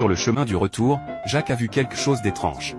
Sur le chemin du retour, Jacques a vu quelque chose d'étrange.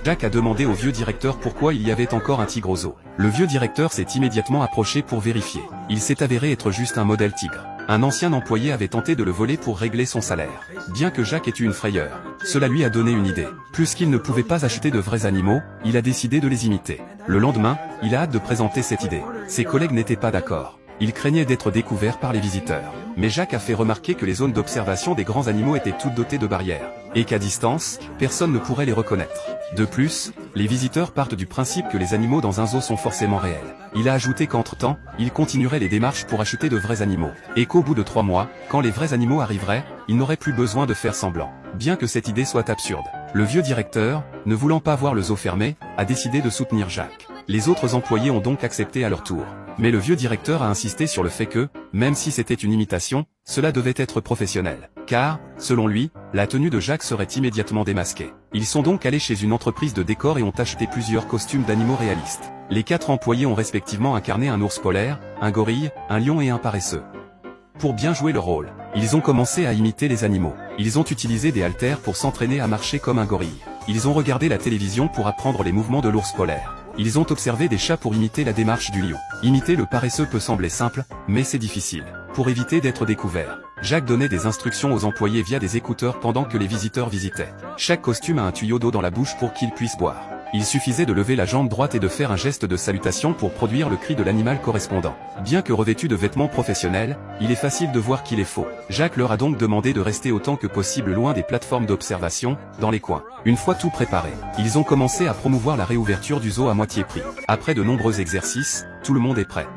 Jacques a demandé au vieux directeur pourquoi il y avait encore un tigre au zoo. Le vieux directeur s'est immédiatement approché pour vérifier. Il s'est avéré être juste un modèle tigre. Un ancien employé avait tenté de le voler pour régler son salaire. Bien que Jacques ait eu une frayeur, cela lui a donné une idée. Puisqu'il ne pouvait pas acheter de vrais animaux, il a décidé de les imiter. Le lendemain, il a hâte de présenter cette idée. Ses collègues n'étaient pas d'accord. Ils craignaient d'être découverts par les visiteurs. Mais Jacques a fait remarquer que les zones d'observation des grands animaux étaient toutes dotées de barrières, et qu'à distance, personne ne pourrait les reconnaître. De plus, les visiteurs partent du principe que les animaux dans un zoo sont forcément réels. Il a ajouté qu'entre-temps, il continuerait les démarches pour acheter de vrais animaux, et qu'au bout de 3 mois, quand les vrais animaux arriveraient, il n'aurait plus besoin de faire semblant. Bien que cette idée soit absurde, le vieux directeur, ne voulant pas voir le zoo fermé, a décidé de soutenir Jacques. Les autres employés ont donc accepté à leur tour. Mais le vieux directeur a insisté sur le fait que, même si c'était une imitation, cela devait être professionnel. Car, selon lui, la tenue de Jacques serait immédiatement démasquée. Ils sont donc allés chez une entreprise de décors et ont acheté plusieurs costumes d'animaux réalistes. Les 4 employés ont respectivement incarné un ours polaire, un gorille, un lion et un paresseux. Pour bien jouer le rôle, ils ont commencé à imiter les animaux. Ils ont utilisé des haltères pour s'entraîner à marcher comme un gorille. Ils ont regardé la télévision pour apprendre les mouvements de l'ours polaire. Ils ont observé des chats pour imiter la démarche du lion. Imiter le paresseux peut sembler simple, mais c'est difficile. Pour éviter d'être découvert, Jacques donnait des instructions aux employés via des écouteurs pendant que les visiteurs visitaient. Chaque costume a un tuyau d'eau dans la bouche pour qu'ils puissent boire. Il suffisait de lever la jambe droite et de faire un geste de salutation pour produire le cri de l'animal correspondant. Bien que revêtu de vêtements professionnels, il est facile de voir qu'il est faux. Jacques leur a donc demandé de rester autant que possible loin des plateformes d'observation, dans les coins. Une fois tout préparé, ils ont commencé à promouvoir la réouverture du zoo à moitié prix. Après de nombreux exercices, tout le monde est prêt.